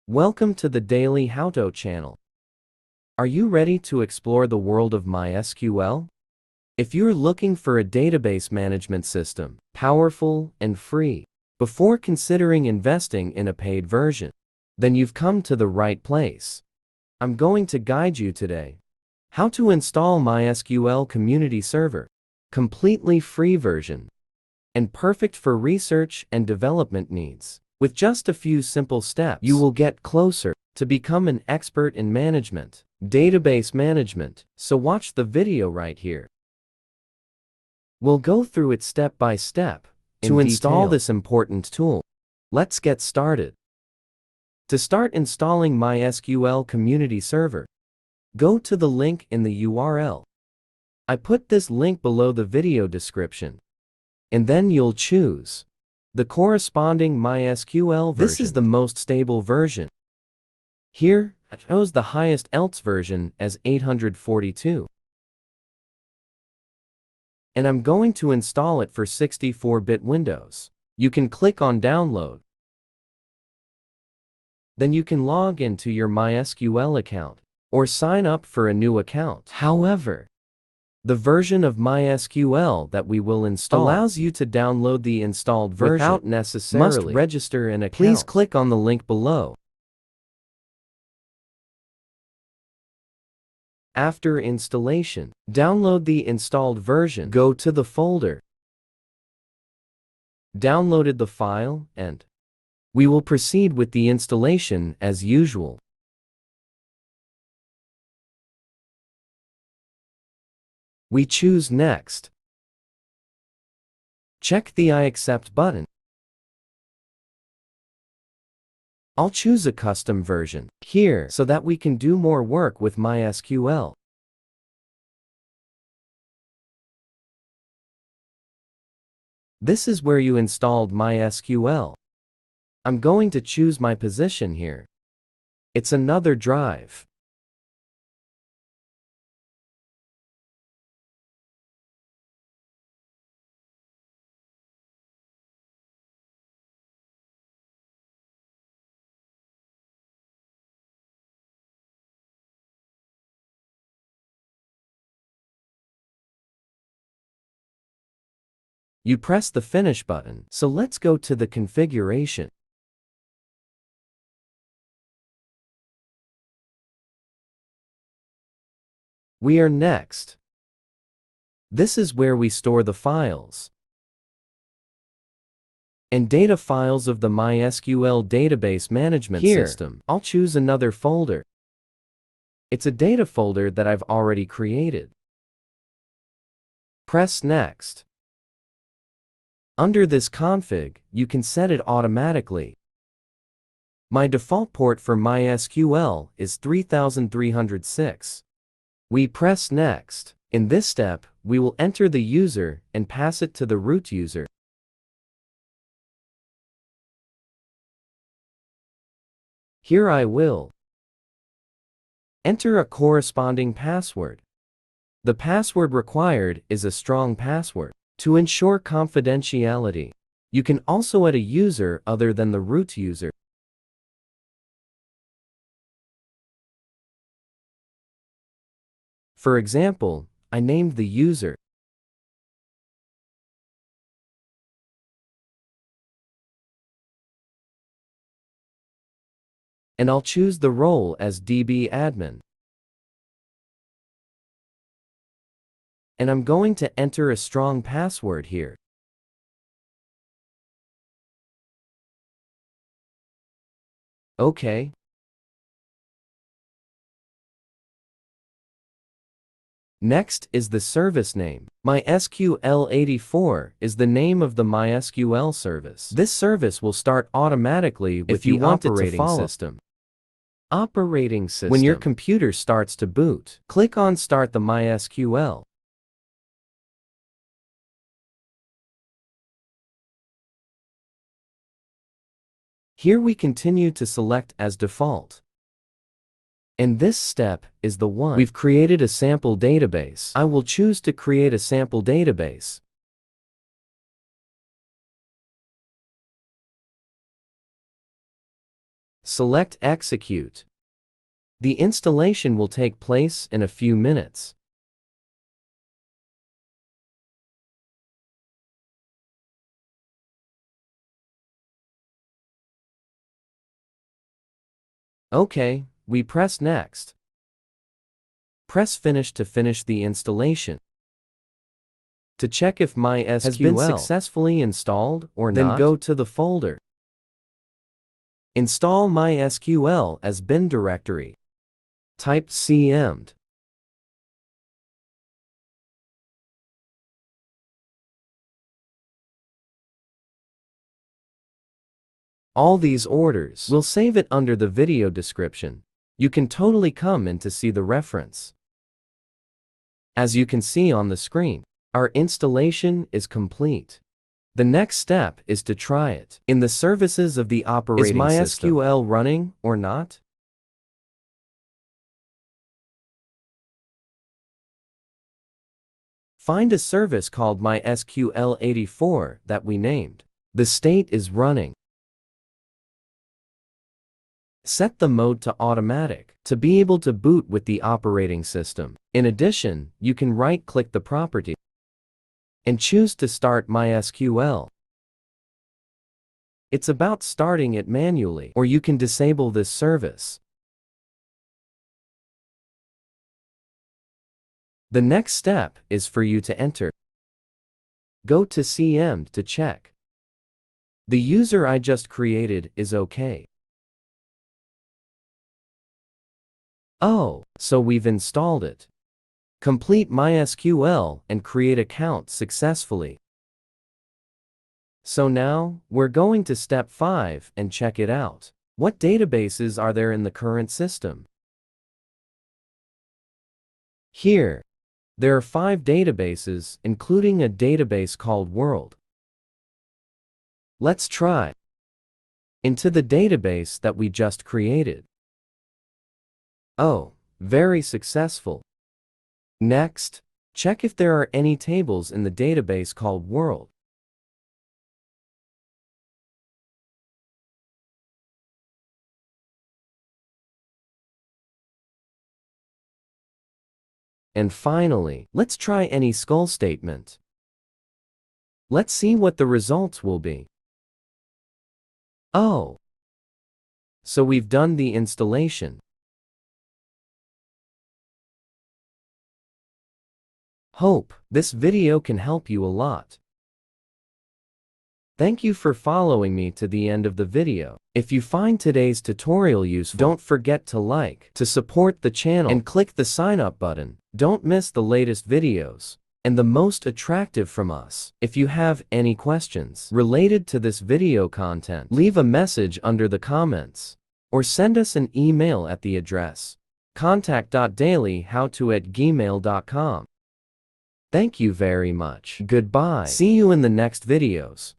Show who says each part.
Speaker 1: Welcome to the Daily Howto channel. Are you ready to explore the world of MySQL? If you're looking for a database management system, powerful and free, before considering investing in a paid version, then you've come to the right place. I'm going to guide you today. How to install MySQL Community Server, completely free version, and perfect for research and development needs. With just a few simple steps, you will get closer to become an expert in database management, so watch the video right here. We'll go through it step by step to install this important tool. Let's get started. To start installing MySQL Community Server, go to the link in the URL. I put this link below the video description, and then you'll choose the corresponding MySQL version. This is the most stable version. Here, I chose the highest else version as 842. And I'm going to install it for 64-bit Windows. You can click on Download. Then you can log into your MySQL account or sign up for a new account. However, the version of MySQL that we will install allows you to download the installed version without necessarily register an account. Please click on the link below. After installation, download the installed version. Go to the folder, downloaded the file, and we will proceed with the installation as usual. We choose Next. Check the I accept button. I'll choose a custom version here so that we can do more work with MySQL. This is where you installed MySQL. I'm going to choose my position here. It's another drive. You press the Finish button, so let's go to the configuration. We are next. This is where we store the files and data files of the MySQL database management system. I'll choose another folder. It's a data folder that I've already created. Press Next. Under this config, you can set it automatically. My default port for MySQL is 3306. We press Next. In this step, we will enter the user and pass it to the root user. Here I will enter a corresponding password. The password required is a strong password. To ensure confidentiality, you can also add a user other than the root user. For example, I named the user and I'll choose the role as DB admin. And I'm going to enter a strong password here. OK. Next is the service name. MySQL84 is the name of the MySQL service. This service will start automatically with the operating system. When your computer starts to boot, click on Start the MySQL. Here we continue to select as default. And this step is the one. We've created a sample database. I will choose to create a sample database. Select Execute. The installation will take place in a few minutes. OK, we press Next. Press Finish to finish the installation. To check if mysql has been successfully installed or not, then go to the folder. Install mysql as bin directory. Type cmd. All these orders will save it under the video description. You can totally come in to see the reference. As you can see on the screen, our installation is complete. The next step is to try it in the services of the operating system. Is mysql running or not? Find a service called mysql84 that we named. The state is running. Set the mode to automatic to be able to boot with the operating system. In addition, you can right-click the property and choose to start mysql. It's about starting it manually, or you can disable this service. The next step is for you to enter. Go to cmd to check. The user I just created is OK. Oh, so we've installed it. Complete mysql and create account successfully. So now, we're going to step 5 and check it out. What databases are there in the current system? Here, there are 5 databases, including a database called World. Let's try into the database that we just created. Oh, very successful. Next, check if there are any tables in the database called World. And finally, let's try any mysql statement. Let's see what the results will be. Oh, so we've done the installation. Hope this video can help you a lot. Thank you for following me to the end of the video. If you find today's tutorial useful, don't forget to like, to support the channel, and click the sign up button. Don't miss the latest videos and the most attractive from us. If you have any questions related to this video content, leave a message under the comments or send us an email at the address contact.dailyhowto@gmail.com. Thank you very much. Goodbye. See you in the next videos.